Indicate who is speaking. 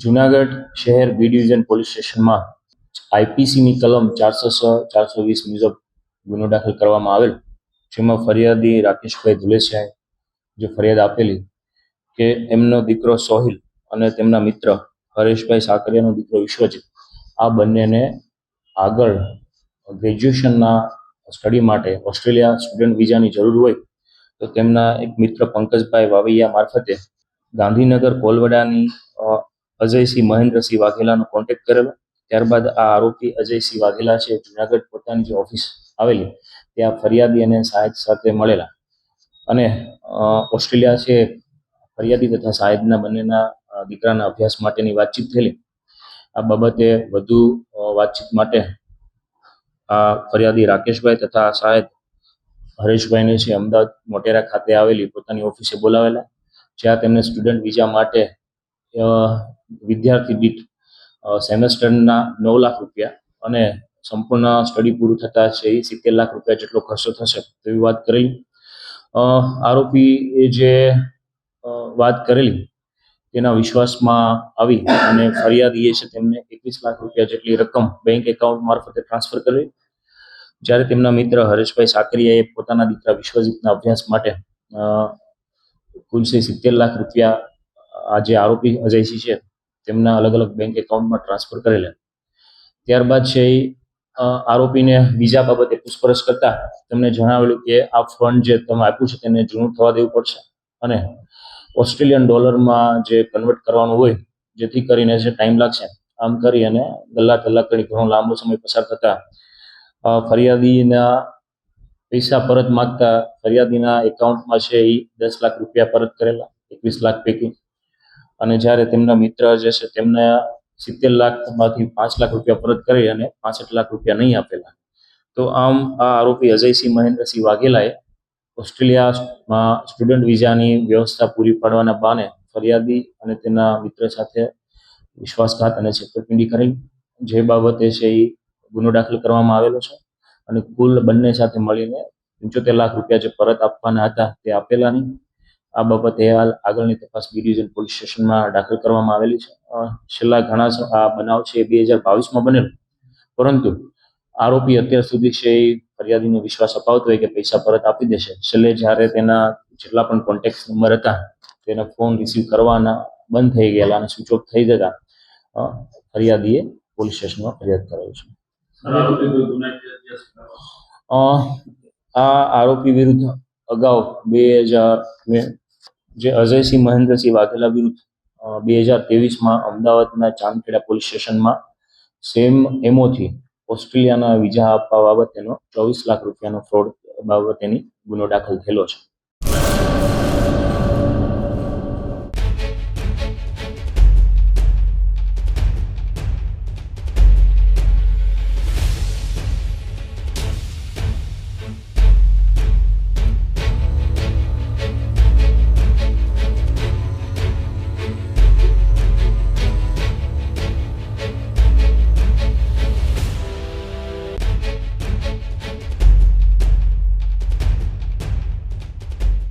Speaker 1: જુનાગઢ શહેર B division police સ્ટેશનમાં આઈપીસીની કલમ 406-420 મુજબ ગુનો દાખલ કરવામાં આવેલ, જેમાં ફરિયાદી રાકેશભાઈ ધુલેસિયાએ જે ફરિયાદ આપેલી કે એમનો દીકરો સોહિલ અને તેમના મિત્ર હરેશભાઈ સાકરિયાનો દીકરો વિશ્વજીત આ બંનેને આગળ ગ્રેજ્યુએશનના સ્ટડી માટે ઓસ્ટ્રેલિયા સ્ટુડન્ટ વિઝાની જરૂર હોય તો તેમના એક મિત્ર પંકજભાઈ વાવૈયા મારફતે ગાંધીનગર કોલવડાની અજયસિંહ મહેન્દ્રસિંહ વાઘેલાનો કોન્ટેક્ટ કરેલો. ત્યારબાદ આ આરોપી અજયસિંહ વાઘેલા છે જુનાગઢ પોતાની જે ઓફિસ આવેલી ત્યાં ફરિયાદી અને સાહેબ સાથે મળેલા અને ઓસ્ટ્રેલિયા છે ફરિયાદી તથા સાહેબના બંનેના દીકરાના અભ્યાસ માટેની વાતચીત થયેલી. આ બાબતે વધુ વાતચીત માટે આ ફરિયાદી રાકેશભાઈ તથા સાહેબ હરેશભાઈને છે અમદાવાદ મોટેરા ખાતે આવેલી પોતાની ઓફિસે બોલાવેલા, જ્યાં તેમને સ્ટુડન્ટ વિઝા માટે વિદ્યાર્થી દીઠ સેમેસ્ટરના 9 લાખ રૂપિયા અને સંપૂર્ણ સ્ટડી પૂરું થતા છે 70 લાખ રૂપિયા જેટલો ખર્ચો થશે તેવી વાત કરેલી. આરોપીએ જે વાત કરેલી તેના વિશ્વાસમાં આવી અને ફરિયાદીએ છે તેમને 21 લાખ રૂપિયા જેટલી રકમ બેંક એકાઉન્ટ મારફતે ટ્રાન્સફર કરી. જ્યારે તેમના મિત્ર હરેશભાઈ સાકરિયાએ પોતાના દીકરા વિશ્વજીતના અભ્યાસ માટે કુલ 70 લાખ રૂપિયા આ જે આરોપી અજયસિંહ છે તેમના અલગ અલગ બેંક એકાઉન્ટમાં ટ્રાન્સફર કરેલા. ત્યારબાદ છે આરોપીને બીજા બાબતે પૂછપરછ કરતા તેમને જણાવેલું કે આ ફંડ જે તમે આપ્યું છે તેને જૂનું થવા દેવું પડશે અને ઓસ્ટ્રેલિયન ડોલરમાં જે કન્વર્ટ કરવાનું હોય જેથી કરીને જે ટાઈમ લાગશે. આમ કરી અને ગલ્લા તલ્લા કરી ઘણો લાંબો સમય પસાર થતા ફરિયાદીના પૈસા પરત માગતા ફરિયાદીના એકાઉન્ટમાં છે એ 10 લાખ રૂપિયા પરત કરેલા 21 લાખ પૈકી. અને જ્યારે તેમના મિત્ર જે છે તેમને 70 લાખમાંથી 5 લાખ રૂપિયા પરત કરી અને 65 લાખ રૂપિયા નહીં આપેલા. તો આમ આ આરોપી અજયસિંહ મહેન્દ્રસિંહ વાઘેલાએ ઓસ્ટ્રેલિયામાં સ્ટુડન્ટ વિઝાની વ્યવસ્થા પૂરી પાડવાના બહાને ફરિયાદી અને તેના મિત્ર સાથે વિશ્વાસઘાત અને છેતરપિંડી કરેલી, જે બાબતે છે એ ગુનો દાખલ કરવામાં આવેલો છે અને કુલ બંને સાથે મળીને 75 લાખ રૂપિયા જે પરત આપવાના હતા તે આપેલા નહીં. આ બાબતે હાલ આગળની તપાસ બી ડિવિઝન પોલીસ સ્ટેશનમાં દાખલ કરવામાં આવેલી છે. છેલ્લા ઘણા આ બનાવ છે 2022માં બનેલો, પરંતુ આરોપી અત્યાર સુધી છે એ ફરિયાદીને વિશ્વાસ અપાવતો હોય કે પૈસા પરત આપી દેશે. છેલ્લે જ્યારે તેના જેટલા પણ કોન્ટેક્ટ નંબર હતા તેના ફોન રિસીવ કરવાના બંધ થઈ ગયેલા અને સ્વિચ ઓફ થઈ જતા ફરિયાદીએ પોલીસ સ્ટેશનમાં ફરિયાદ કરેલ છે. આ આરોપી વિરુદ્ધ અગાઉ 2000 જે અજયસિંહ મહેન્દ્રસિંહ વાઘેલા વિરુદ્ધ 2023માં અમદાવાદના ચાંદખેડા પોલીસ સ્ટેશનમાં સેમ એમઓથી ઓસ્ટ્રેલિયાના વિઝા આપવા બાબતેનો 24 લાખ રૂપિયાનો ફ્રોડ બાબતેની ગુનો દાખલ થયેલો છે.